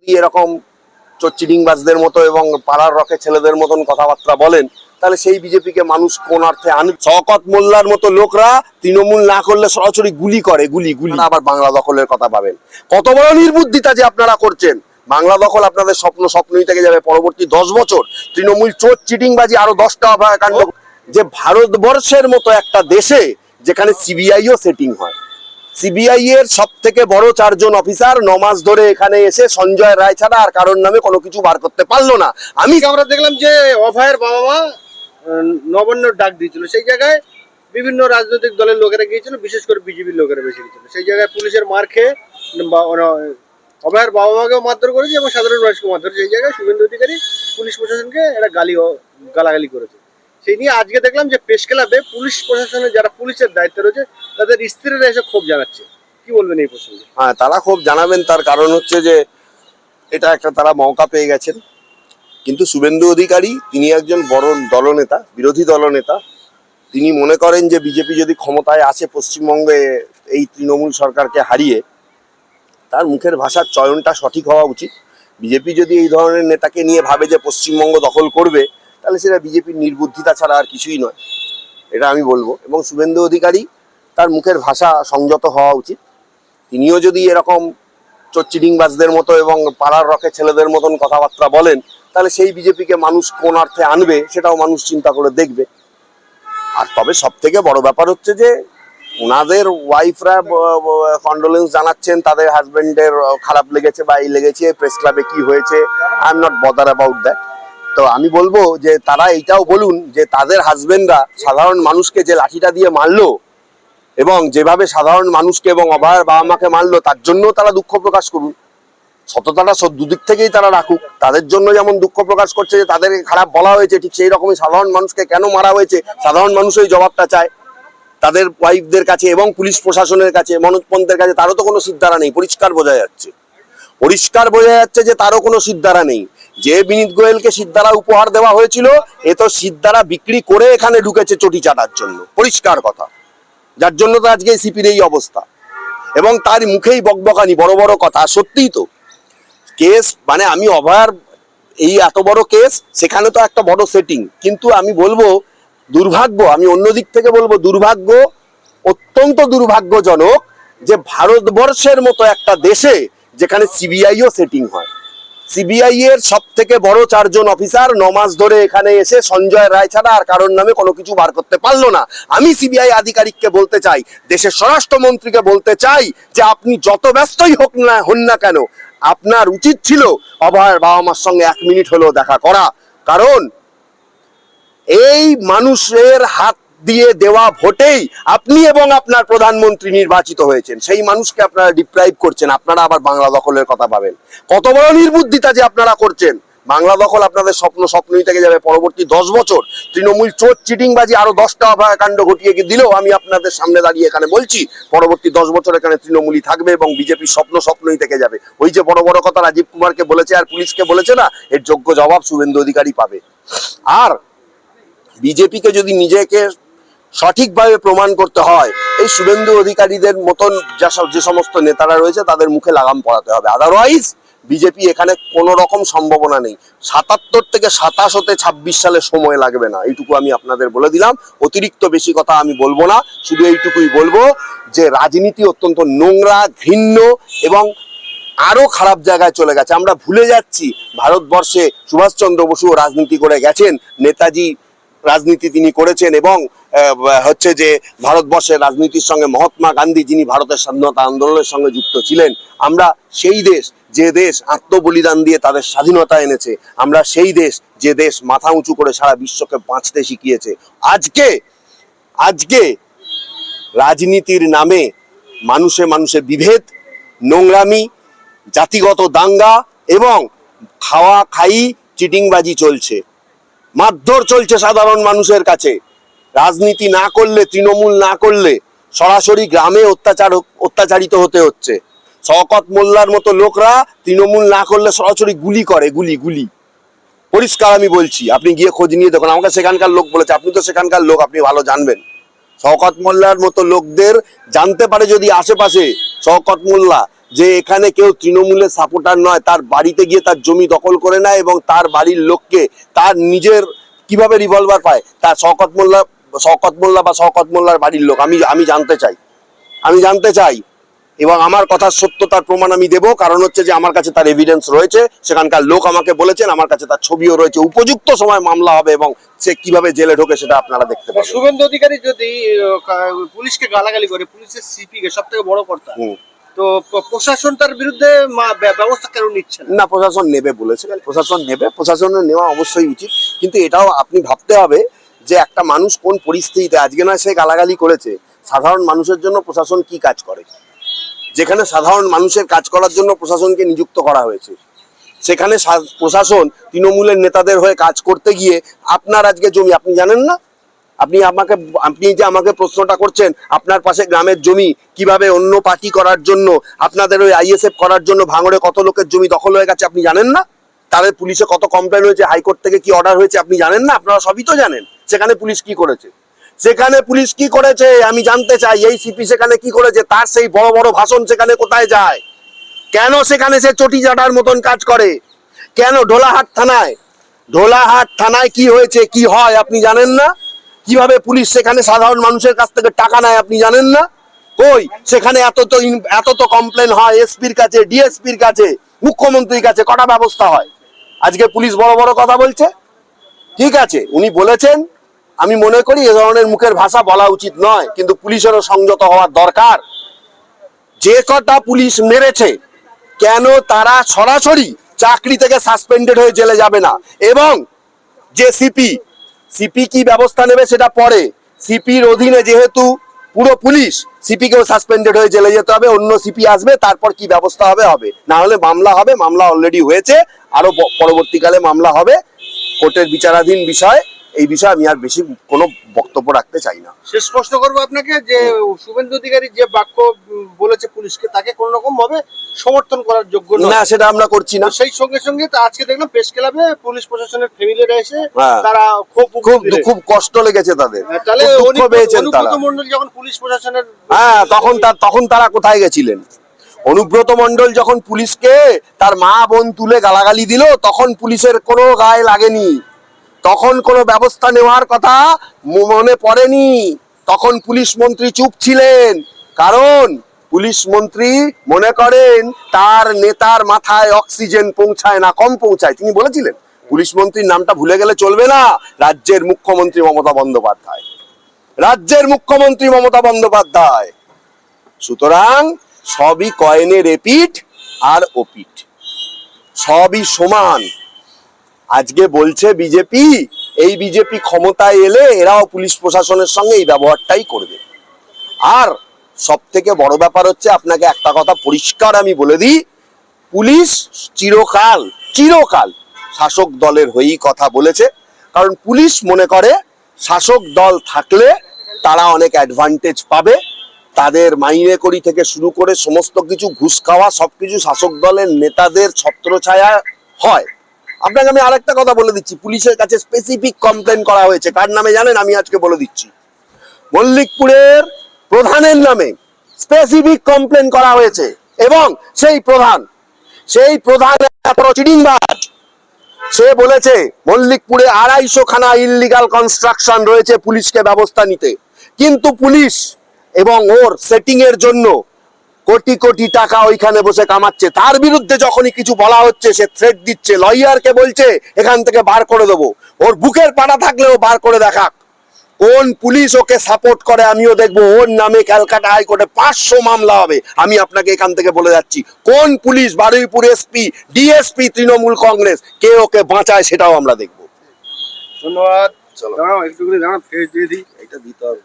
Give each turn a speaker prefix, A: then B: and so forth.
A: এরকম চিটিংবাজদের মতো এবং পাড়ার রকে ছেলেদের মতন কথাবার্তা বলেন, তাহলে সেই বিজেপিকে মানুষ কোন অর্থে আনবে? শওকত মোল্লার মতো লোকরা তৃণমূল না করলে সরাসরি গুলি করে, গুলি গুলি। আবার বাংলা দখলের কথা ভাবেন, কত বড় নির্বুদ্ধিতা যে আপনারা করছেন। বাংলা দখল আপনাদের স্বপ্নই থেকে যাবে। পরবর্তী 10 বছর তৃণমূল চোর চিটিংবাজি আরো 10টা অভয়াকাণ্ড। যে ভারতবর্ষের মতো একটা দেশে যেখানে সিবিআইও সেটিং হয়, সিবিআই এর সব থেকে বড় 4 জন অফিসার 9 মাস ধরে এখানে এসে সঞ্জয় রায় ছাড়া আর কারোর নামে কোনো কিছু বার করতে পারলো না।
B: আমরা দেখলাম যে অভয়ের বাবা মা নবান্নর ডাক দিয়েছিল, সেই জায়গায় বিভিন্ন রাজনৈতিক দলের লোকেরা গিয়েছিল, বিশেষ করে বিজেপির লোকেরা বেশি গিয়েছিল। সেই জায়গায় পুলিশের মার খেয়ে অভয়ের বাবা মাকেও মারধর করেছে এবং সাধারণ মানুষকে মারধর। সেই জায়গায় শুভেন্দু অধিকারী পুলিশ প্রশাসনকে একটা গালাগালি করেছে। সেই নিয়ে আজকে দেখলাম যে প্রেস ক্লাবে পুলিশ প্রশাসনের যারা পুলিশের দায়িত্বে রয়েছে তাদের স্ত্রীরা এসে ক্ষোভ জানাচ্ছে। কি বলবেন এই প্রসঙ্গে?
A: হ্যাঁ, তারা ক্ষোভ জানাবেন, তার কারণ হচ্ছে যে এটা একটা তারা মৌকা পেয়ে গেছেন। কিন্তু শুভেন্দু অধিকারী তিনি একজন বড় দলনেতা, বিরোধী দলনেতা। তিনি মনে করেন যে বিজেপি যদি ক্ষমতায় আসে পশ্চিমবঙ্গে এই তৃণমূল সরকারকে হারিয়ে, তার মুখের ভাষার চয়নটা সঠিক হওয়া উচিত। বিজেপি যদি এই ধরনের নেতাকে নিয়ে ভাবে যে পশ্চিমবঙ্গ দখল করবে, তাহলে সেটা বিজেপির নির্বুদ্ধিতা ছাড়া আর কিছুই নয়, এটা আমি বলবো। এবং শুভেন্দু অধিকারী তার মুখের ভাষা সংযত হওয়া উচিত। তিনিও যদি এরকম চিটিংবাজদের মতো এবং পাড়ার রকে ছেলেদের মতন কথাবার্তা বলেন, তাহলে সেই বিজেপিকে মানুষ কোন অর্থে আনবে সেটাও মানুষ চিন্তা করে দেখবে। আর তবে সব থেকে বড় ব্যাপার হচ্ছে যে ওনাদের ওয়াইফরা কন্ডোলেন্স জানাচ্ছেন, তাদের হাজবেন্ডের খারাপ লেগেছে বা এই লেগেছে, প্রেস ক্লাবে কি হয়েছে, I am not bother about that. তো আমি বলবো যে তারা এইটাও বলুন যে তাদের হাজবেন্ডরা সাধারণ মানুষকে যে লাঠিটা দিয়ে মারলো এবং যেভাবে সাধারণ মানুষকে এবং অভয়ের বাবা মাকে মারলো, তার জন্য তারা দুঃখ প্রকাশ করুন। সততাটা দুদিক থেকেই তারা রাখুক। তাদের জন্য যেমন দুঃখ প্রকাশ করছে যে তাদেরকে খারাপ বলা হয়েছে, ঠিক সেই রকমই সাধারণ মানুষকে কেন মারা হয়েছে সাধারণ মানুষ ওই জবাবটা চায় তাদের ওয়াইফদের কাছে এবং পুলিশ প্রশাসনের কাছে, মনোজ পন্থের কাছে। তারও তো কোনো সিদ্ধারা নেই, পরিষ্কার বোঝা যাচ্ছে, পরিষ্কার বোঝা যাচ্ছে যে তারও কোনো সিদ্ধারা নেই। যে বিনীত গোয়েলকে সিদ্ধারা উপহার দেওয়া হয়েছিল, এ তো সিদ্ধারা বিক্রি করে এখানে ঢুকেছে চটি চাটার জন্য, পরিষ্কার কথা। যার জন্য তো আজকে সিপির এই অবস্থা এবং তার মুখেই বকবকানি, বড় বড় কথা। সত্যিই তো কেস, মানে আমি অভয়ার এই এত বড় কেস, সেখানে তো একটা বড় সেটিং। কিন্তু আমি বলবো দুর্ভাগ্য, আমি অন্য দিক থেকে বলবো দুর্ভাগ্য, অত্যন্ত দুর্ভাগ্যজনক যে ভারতবর্ষের মতো একটা দেশে যেখানে সিবিআইও সেটিং হয়, সিবিআই এর সব থেকে বড় 4 জন অফিসার 9 মাস ধরে এখানে এসে সঞ্জয় রায় ছাড়া আর কারোর নামে কোনো কিছু বার করতে পারলো না। আমি সিবিআই আধিকারিককে বলতে চাই, দেশের স্বরাষ্ট্রমন্ত্রীকে বলতে চাই যে আপনি যত ব্যস্তই হন না কেন, আপনার উচিত ছিল অভয়ের বাবা মার সঙ্গে 1 মিনিট হলেও দেখা করা। কারণ এই মানুষের হাত দিয়ে দেওয়া ভোটেই আপনি এবং আপনার প্রধানমন্ত্রী নির্বাচিত হয়েছেন। সেই মানুষকে আপনারা ডিপ্রাইভ করছেন, আপনারা আবার বাংলা দখলের কথা ভাবেন। কত বড় নির্বুদ্ধিতা যে আপনারা করছেন। বাংলা দখল আপনাদের স্বপ্নই থেকে যাবে। পরবর্তী 10 বছর তৃণমূল চোর চিটিংবাজি আরো 10টা অভয়াকাণ্ড ঘটিয়ে দিলেও আমি আপনাদের সামনে দাঁড়িয়ে এখানে বলছি, পরবর্তী 10 বছর এখানে তৃণমূলই থাকবে এবং বিজেপির স্বপ্নই থেকে যাবে। ওই যে বড় বড় কথা রাজীব কুমারকে বলেছে আর পুলিশকে বলেছে না, এর যোগ্য জবাব শুভেন্দু অধিকারী পাবে। আর বিজেপিকে যদি নিজেকে সঠিকভাবে প্রমাণ করতে হয়, এই শুভেন্দু অধিকারীদের মতন যে সমস্ত নেতারা রয়েছে তাদের মুখে লাগাম পড়াতে হবে। আদারওয়াইজ বিজেপি এখানে কোনো রকম সম্ভাবনা নেই। 77 থেকে 27 হতে 26 সালে সময় লাগবে না, এইটুকু আমি আপনাদের বলে দিলাম। অতিরিক্ত বেশি কথা আমি বলবো না, শুধু এইটুকুই বলবো যে রাজনীতি অত্যন্ত নোংরা, ঘৃণ্য এবং আরো খারাপ জায়গায় চলে গেছে। আমরা ভুলে যাচ্ছি ভারতবর্ষে সুভাষচন্দ্র বসুও রাজনীতি করে গেছেন, নেতাজি রাজনীতি তিনি করেছেন এবং হচ্ছে যে ভারতবর্ষের রাজনীতির সঙ্গে মহাত্মা গান্ধী, যিনি ভারতের স্বাধীনতা আন্দোলনের সঙ্গে যুক্ত ছিলেন। আমরা সেই দেশ, যে দেশ আত্মবলিদান দিয়ে তাদের স্বাধীনতা এনেছে। আমরা সেই দেশ, যে দেশ মাথা উঁচু করে সারা বিশ্বকে বাঁচতে শিখিয়েছে। আজকে রাজনীতির নামে মানুষে মানুষে বিভেদ, নোংরামি, জাতিগত দাঙ্গা এবং খাই চিটিংবাজি চলছে, মারধর চলছে সাধারণ মানুষের কাছে। রাজনীতি না করলে, তৃণমূল না করলে সরাসরি গ্রামে অত্যাচারিত হতে হচ্ছে। শওকত মোল্লার মতো লোকরা তৃণমূল না করলে সরাসরি গুলি করে, গুলি। পরিষ্কার আমি বলছি, আপনি গিয়ে খোঁজ নিয়ে দেখুন। আমাকে সেখানকার লোক বলেছে, আপনি তো সেখানকার লোক, আপনি ভালো জানবেন। শওকত মোল্লার মতো লোকদের জানতে পারে যদি আশেপাশে শওকত মোল্লা যে এখানে কেউ তৃণমূলের সাপোর্টার নয়, তার বাড়িতে গিয়ে তার জমি দখল করে নেয় এবং তার বাড়ির লোককে তার নিজের কিভাবে রিভলভার পায়, তার শওকত মোল্লা বা শওকত মোল্লার বাড়ির লোক। আমি জানতে চাই এবং আমার কথার সত্যতার প্রমাণ আমি দেবো, কারণ হচ্ছে যে আমার কাছে তার এভিডেন্স রয়েছে, সেখানকার লোক আমাকে বলেছেন, আমার কাছে তার ছবিও রয়েছে। উপযুক্ত সময় মামলা হবে এবং সে কিভাবে জেলে ঢোকে সেটা আপনারা দেখতে পাবেন।
B: শুভেন্দু অধিকারী যদি পুলিশকে গালাগালি করে, পুলিশের সিপি কে সব থেকে বড় কর্তা, তো প্রশাসন তার বিরুদ্ধে ব্যবস্থা কেন নিচ্ছে না?
A: না, প্রশাসন নেবে বলেছে, প্রশাসন নেবে, প্রশাসনের নেওয়া অবশ্যই উচিত। কিন্তু এটাও আপনি ভাবতে হবে যে একটা মানুষ কোন পরিস্থিতিতে, আজকে নয় সে গালাগালি করেছে, সাধারণ মানুষের জন্য প্রশাসন কি কাজ করে, যেখানে সাধারণ মানুষের কাজ করার জন্য প্রশাসনকে নিযুক্ত করা হয়েছে, সেখানে প্রশাসন তৃণমূলের নেতাদের হয়ে কাজ করতে গিয়ে আপনার আজকে জমি আপনি জানেন না? আপনি যে আমাকে প্রশ্নটা করছেন, আপনার পাশে গ্রামের জমি কিভাবে অন্য পার্টি করার জন্য, আপনাদের ওই আইএসএফ করার জন্য ভাঙড়ে কত লোকের জমি দখল হয়ে গেছে আপনি জানেন না? তাদের পুলিশে কত কমপ্লেন হয়েছে, হাইকোর্ট থেকে কি অর্ডার হয়েছে আপনি জানেন না? আপনারা সবই তো জানেন। সেখানে পুলিশ কি করেছে আমি জানতে চাই। এই সিপি সেখানে কি করেছে? তার সেই বড় বড় ভাষণ সেখানে কোথায় যায়? কেন সেখানে সে চটি চাটার মতন কাজ করে? কেন ঢোলাহাট থানায় কি হয়েছে, কি হয় আপনি জানেন না? কিভাবে পুলিশ সেখানে সাধারণ মানুষের কাছ থেকে টাকা নেয় আপনি জানেন না? কই সেখানে এত তো কমপ্লেন হয় এসপির কাছে, ডিএসপির কাছে, মুখ্যমন্ত্রীর কাছে, কটা ব্যবস্থা হয়। আজকে পুলিশ বড় বড় কথা বলছে, ঠিক আছে উনি বলেছেন, আমি মনে করি এ ধরনের মুখের ভাষা বলা উচিত নয়, কিন্তু পুলিশেরও সংযত হওয়ার দরকার। যে কটা পুলিশ মেরেছে, কেন তারা সরাসরি চাকরি থেকে সাসপেন্ডেড হয়ে জেলে যাবে না? এবং যে সিপি কি ব্যবস্থা নেবে সেটা পরে, সিপির অধীনে যেহেতু পুরো পুলিশ, সিপি কেও সাসপেন্ডেড হয়ে জেলে যেতে হবে, অন্য সিপি আসবে, তারপর কি ব্যবস্থা হবে, না হলে মামলা হবে। মামলা অলরেডি হয়েছে, আরো পরবর্তীকালে মামলা হবে, কোর্টের বিচারাধীন বিষয়। এই বিষয়ে আমি আর বেশি কোনো বক্তব্য রাখতে চাই না।
B: শেষ প্রশ্ন করবো আপনাকে, যে শুভেন্দু অধিকারী যে বাক্য বলেছে পুলিশকে, তাকে কোন রকম ভাবে সমর্থন করার যোগ্য
A: না, সেটা আমরা করছি না।
B: সেই সঙ্গে সঙ্গে আজকে দেখলাম প্রেস ক্লাবে পুলিশ প্রশাসনের ফ্যামিলিরা এসে
A: হ্যাঁ,
B: তারা
A: খুব কষ্ট লেগেছে তাদের,
B: তাহলে
A: দুঃখ পেয়েছেন তারা।
B: অনুব্রত মণ্ডল যখন পুলিশ প্রশাসনের
A: হ্যাঁ, তখন তারা কোথায় গেছিলেন? অনুব্রত মণ্ডল যখন পুলিশকে তার মা বোন তুলে গালাগালি দিল, তখন পুলিশের কোনো গায়ে লাগেনি, তখন কোনো ব্যবস্থা নেওয়ার কথা মনে পড়েনি। তখন পুলিশ মন্ত্রী চুপ ছিলেন, কারণ পুলিশ মন্ত্রী মনে করেন তার নেতার মাথায় অক্সিজেন পৌঁছায় না, কম পৌঁছায়। তিনি বলেছিলেন, পুলিশ মন্ত্রীর নামটা ভুলে গেলে চলবে না, রাজ্যের মুখ্যমন্ত্রী মমতা বন্দ্যোপাধ্যায়। সুতরাং সবই কয়েনের এপিঠ আর ওপিঠ, সবই সমান। আজকে বলছে বিজেপি, এই বিজেপি ক্ষমতায় এলে এরাও পুলিশ প্রশাসনের সঙ্গে এই ব্যবহারটাই করবে। আর সব থেকে বড় ব্যাপার হচ্ছে, আপনাকে একটা কথা পরিষ্কার আমি বলে দিই, পুলিশ চিরকাল শাসক দলের হয়েই কথা বলেছে। কারণ পুলিশ মনে করে শাসক দল থাকলে তারা অনেক অ্যাডভান্টেজ পাবে, তাদের মাইনে করি থেকে শুরু করে সমস্ত কিছু, ঘুষ খাওয়া সবকিছু শাসক দলের নেতাদের ছত্রছায়া হয়। আপনাকে আমি আরেকটা কথা বলে দিচ্ছি, পুলিশের কাছে স্পেসিফিক কমপ্লেন করা হয়েছে। কার নামে জানেন? আমি আজকে বলে দিচ্ছি, মল্লিকপুরের প্রধানের নামে স্পেসিফিক কমপ্লেন করা হয়েছে। এবং সেই প্রধান চিটিংবাজ, সে বলেছে মল্লিকপুরে 250 খানা ইললিগাল কনস্ট্রাকশন রয়েছে, পুলিশকে ব্যবস্থা নিতে। কিন্তু পুলিশ এবং ওর সেটিং এর জন্য কোটি কোটি টাকা ওইখানে বসে কামাচ্ছে। তার বিরুদ্ধে যখনই কিছু বলা হচ্ছে, সে থ্রেট দিচ্ছে, লয়ারকে বলছে এখান থেকে বার করে দেবো। ওর বুকের পাটা থাকলেও বার করে দেখাক। কোন পুলিশ ওকে সাপোর্ট করে আমিও দেখবো। ওর নামে ক্যালকাটা হাইকোর্টে 500 মামলা হবে। আমি আপনাকে এখান থেকে বলে যাচ্ছি, কোন police, Baruipur SP, DSP, Trinamool Congress, কে ওকে বাঁচায় সেটাও আমরা দেখবো।
B: ধন্যবাদ। চলো একটু করে দাঁড়া, ফেস দিয়ে দিই,
A: এটা দিতে হবে।